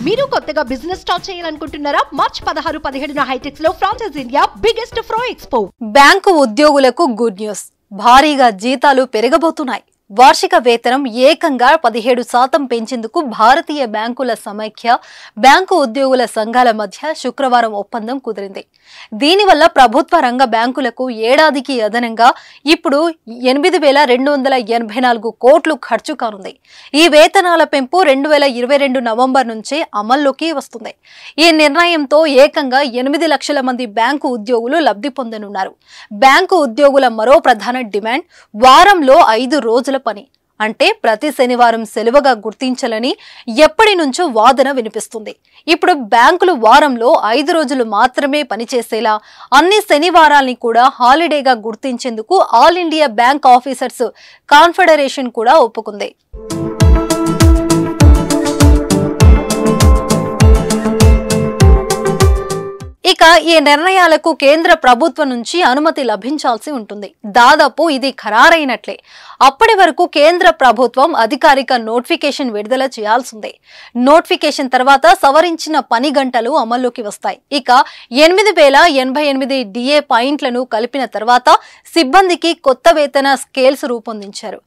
మీరు కొత్తగా business start చేయాలనుకుంటున్నారా? మార్చ్ 16, 17న హైటెక్స్ లో franchise India biggest ఫ్రో expo. Bank ఉద్యోగులకు గుడ్ న్యూస్. భారీగా జీతాలు పెరగబోతున్నాయి. వార్షిక వేతనం ఏకంగా 17% పెంచేందుకు భారతీయ బ్యాంకుల సమైక్య బ్యాంకు ఉద్యోగుల సంఘాల మధ్య శుక్రవారం ఒప్పందం కుదిరింది. దీనివల్ల ప్రభుత్వ రంగ బ్యాంకులకు ఏడాదికి అదనంగా ఇప్పుడు 8,284 కోట్లు ఖర్చు కానుంది. ఈ వేతనాల పెంపు 2022 నవంబర్ నుంచే అమల్లోకి వస్తుంది. ఈ నిర్ణయంతో ఏకంగా 8 లక్షల మంది బ్యాంకు ఉద్యోగులు లబ్ధి పొందనున్నారు. బ్యాంకు ఉద్యోగుల మరో ప్రధాన డిమాండ్ వారంలో 5 రోజుల పని, అంటే ప్రతి శనివారం సెలవుగా గుర్తించాలని ఎప్పటి నుంచో వాదన వినిపిస్తుంది. ఇప్పుడు బ్యాంకులు వారంలో 5 రోజులు మాత్రమే పనిచేసేలా అన్ని శనివారాల్ని కూడా హాలిడేగా గుర్తించేందుకు all India bank officers confederation కూడా ఒప్పుకుంది. ఇక ఈ నిర్ణయాలకు కేంద్ర ప్రభుత్వం నుంచి అనుమతి లభించాల్సి ఉంటుంది. దాదాపు ఇది ఖరారైనట్లే. అప్పటి వరకు కేంద్ర ప్రభుత్వం అధికారిక నోటిఫికేషన్ విడుదల చేయాల్సిందే. నోటిఫికేషన్ తర్వాత సవరించిన పని గంటలు అమల్లోకి వస్తాయి. ఇక 8,088 DA పాయింట్లను కలిపిన తర్వాత సిబ్బందికి కొత్త వేతన స్కేల్స్ రూపొందించారు.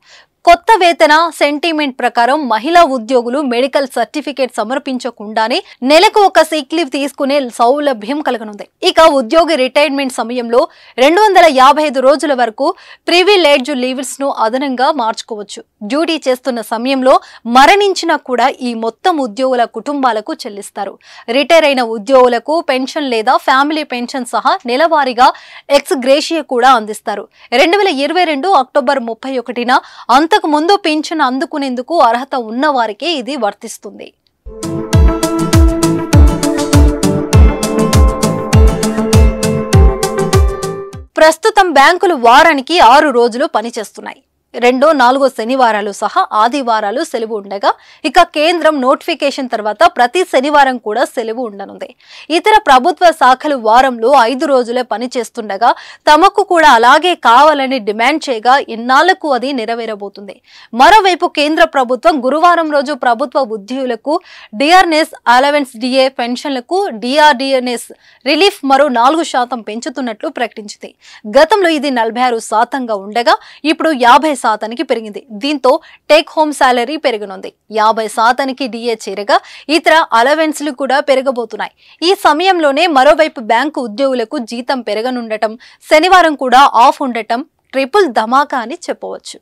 కొత్త వేతన సెంటిమెంట్ ప్రకారం మహిళా ఉద్యోగులు మెడికల్ సర్టిఫికేట్ సమర్పించకుండానే నెలకు ఒక సిక్ లీవ్ తీసుకునే సౌలభ్యం కలగనుంది. ఇక ఉద్యోగి రిటైర్మెంట్ సమయంలో 255 రోజుల వరకు ప్రివిలేజ్ లీవ్స్ ను అదనంగా మార్చుకోవచ్చు. డ్యూటీ చేస్తున్న సమయంలో మరణించినా కూడా ఈ మొత్తం ఉద్యోగుల కుటుంబాలకు చెల్లిస్తారు. రిటైర్ అయిన ఉద్యోగులకు పెన్షన్ లేదా ఫ్యామిలీ పెన్షన్ సహా నెలవారీగా ఎక్స్ గ్రేషియా కూడా అందిస్తారు. 2022 అక్టోబర్ 31న అంతకు ముందు పెన్షన్ అందుకునేందుకు అర్హత ఉన్న వారికే ఇది వర్తిస్తుంది. ప్రస్తుతం బ్యాంకులు వారానికి 6 రోజులు పనిచేస్తున్నాయి. 2, 4 శనివారాలు సహా ఆదివారాలు సెలవు ఉండగా, ఇక కేంద్రం నోటిఫికేషన్ తర్వాత ప్రతి శనివారం కూడా సెలవు ఉండనుంది. ఇతర ప్రభుత్వ శాఖలు వారంలో 5 రోజులే పనిచేస్తుండగా తమకు కూడా అలాగే కావాలని డిమాండ్ చేయగా ఇన్నాళ్లకు అది నెరవేరబోతుంది. మరోవైపు కేంద్ర ప్రభుత్వం గురువారం రోజు ప్రభుత్వ ఉద్యోగులకు డిఆర్ఎస్ అలవెన్స్ DA పెన్షన్లకు డిఆర్డిఎన్ఎస్ రిలీఫ్ మరో 4% పెంచుతున్నట్లు ప్రకటించింది. గతంలో ఇది 46%గా ఉండగా ఇప్పుడు 50%కి పెరిగింది. దీంతో టేక్ హోమ్ సాలరీ పెరగనుంది. 50%కి DA చేరగా ఇతర అలవెన్స్లు కూడా పెరగబోతున్నాయి. ఈ సమయంలోనే మరోవైపు బ్యాంకు ఉద్యోగులకు జీతం పెరగనుండటం, శనివారం కూడా ఆఫ్ ఉండటం ట్రిపుల్ ధమాకా అని చెప్పవచ్చు.